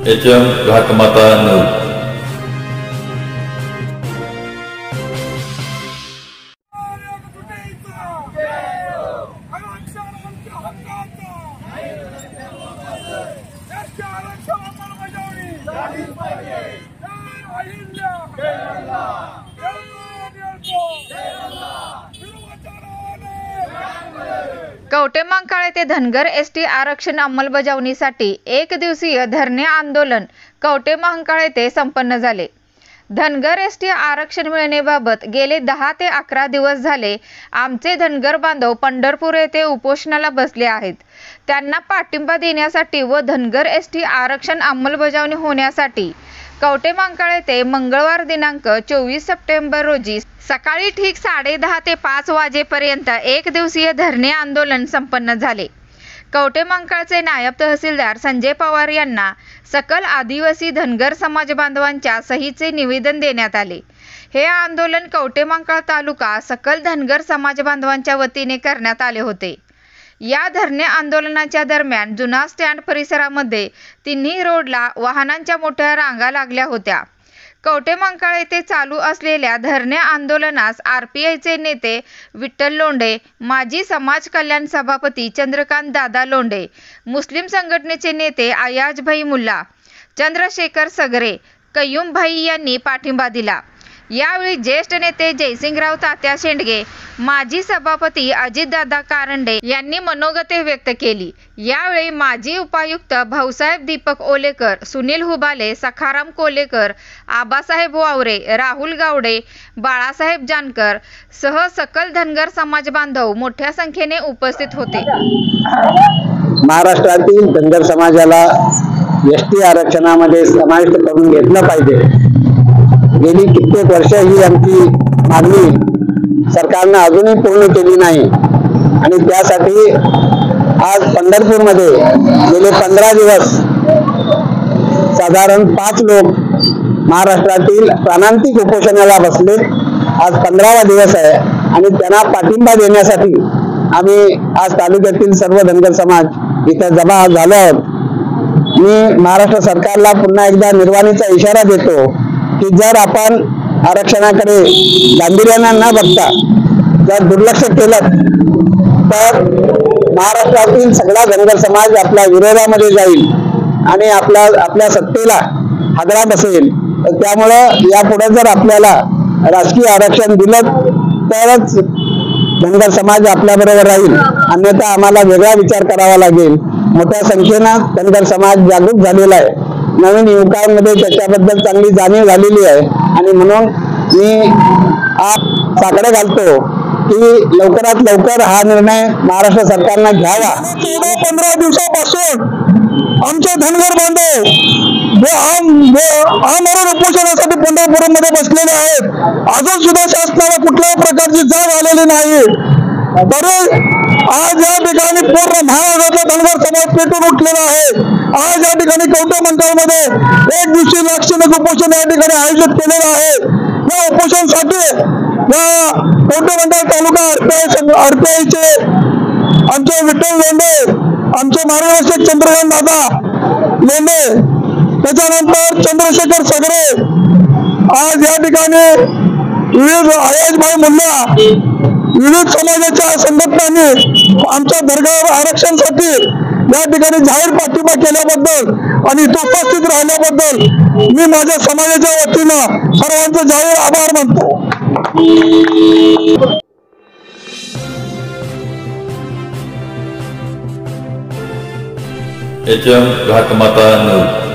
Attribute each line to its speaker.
Speaker 1: HM घातमाता news.
Speaker 2: Kavathemahankal येथे Dhangar ST आरक्षण अंमलबजावणीसाठी एक दिवसीय धरणे आंदोलन कवठेमहांकाळ येथे संपन्न झाले। धनगर एसटी आरक्षण मिळण्याबाबत गेले 10 ते 11 दिवस झाले आमचे धनगर बांधव पंढरपूर येथे उपोषणाला बसले आहेत। त्यांना पाठिंबा देण्यासाठी व धनगर एसटी आरक्षण अंमलबजावणी होण्यासाठी कवठेमहांकाळ येथे मंगळवार दिनांक 24 सप्टेंबर रोजी सकाळी ठीक 10:30 ते 5 वाजेपर्यंत एक दिवसीय धरणे आंदोलन संपन्न झाले। कवठेमहांकाळचे नायब तहसीलदार संजय पवार यांना सकल आदिवासी धनगर समाज बांधवांच्या सहीचे निवेदन देण्यात आले। हे आंदोलन कवठेमहांकाळ तालुका सकल धनगर समाज बांधवांच्या वतीने करण्यात आले होते। या धरणे आंदोलनाच्या दरम्यान जुना स्टँड परिसरामध्ये तिन्ही रोडला वाहनांच्या मोठ्या रांगा लागल्या होत्या। कवठेमहांकाळ येथे चालू असलेल्या धरणे आंदोलनास आरपीआयचे नेते विठ्ठल लोंढे, माजी समाज कल्याण सभापती चंद्रकांत दादा लोंढे, मुस्लिम संघटनेचे नेते अयाजभाई मुल्ला, चंद्रशेखर सगरे, कय्यूम भाई यांनी पाठिंबा दिला। यावेळी ज्येष्ठ नेते जयसिंगराव तात्या शेंडगे, माजी सभापती अजितदादा कारंडे यांनी मनोगते व्यक्त केली। यावेळी माजी उपायुक्त भाऊसाहेब दीपक ओलेकर, सुनील हुबाले, सखाराम कोलेकर, आबासाहेब वावरे, राहुल गावडे, बाळासाहेब जानकर सह सकल धनगर समाज बांधव मोठ्या संख्येने उपस्थित होते।
Speaker 3: महाराष्ट्रातील धनगर समाजाला एसटी आरक्षणामध्ये समाविष्ट करून घेतलं पाहिजे। गेली कित्येक वर्ष ही आमची मागणी सरकारने अजूनही पूर्ण केली नाही आणि त्यासाठी आज पंढरपूरमध्ये गेले 15 दिवस साधारण 5 लोक महाराष्ट्रातील प्राणांतिक उपोषणाला बसले। आज 15वा दिवस आहे आणि त्यांना पाठिंबा देण्यासाठी आम्ही आज तालुक्यातील सर्व धनगर समाज इथे जमा झालो आहोत। मी महाराष्ट्र सरकारला पुन्हा एकदा निर्वाणीचा इशारा देतो की जर आपण आरक्षणाकडे गांभीर्याने न बघता जर दुर्लक्ष केलं तर महाराष्ट्रातील सगळा धनगर समाज आपल्या विरोधामध्ये जाईल आणि आपल्या सत्तेला हादरा बसेल। त्यामुळं यापुढे जर आपल्याला राजकीय आरक्षण दिलं तरच धनगर समाज आपल्याबरोबर राहील, अन्यथा आम्हाला वेगळा विचार करावा लागेल। मोठ्या संख्येनं धनगर समाज जागरूक झालेला आहे। नवीन युवकांमध्ये त्याच्याबद्दल चांगली जाणीव झालेली आहे आणि म्हणून मी साकडे घालतो की लवकरात लवकर हा निर्णय महाराष्ट्र सरकारने घ्यावा।
Speaker 4: 14-15 दिवसापासून आमचे धनगर बांधव आमरण उपोषणासाठी पंढरपूरमध्ये बसलेले आहेत। अजून सुद्धा शासनाला कुठल्याही प्रकारची जाग आलेली नाही। तरी आज या ठिकाणी पूर्ण महाराष्ट्रातला धनगर समाज पेटून उठलेला आहे। आज या ठिकाणी कवठेमहांकाळमध्ये एक दिवसीय लाक्षणिक उपोषण या ठिकाणी आयोजित केलेलं आहे। या उपोषणासाठी या कवठेमहांकाळ तालुका आरपीआयचे आमचे विठ्ठल लोंढे, आमचे मार्गदर्शक चंद्रकांत दादा लोंढे, त्याच्यानंतर चंद्रशेखर सगरे, आज या ठिकाणी विविध अयाजभाई मुल्ला, विविध समाजाच्या संघटनांनी आमच्या धनगर आरक्षणासाठी या ठिकाणी जाहीर पाठिंबा केल्याबद्दल आणि इथं उपस्थित राहिल्याबद्दल मी माझ्या समाजाच्या वतीनं सर्वांचे जाहीर आभार मानतो।
Speaker 1: HM घातमाता न्यूज।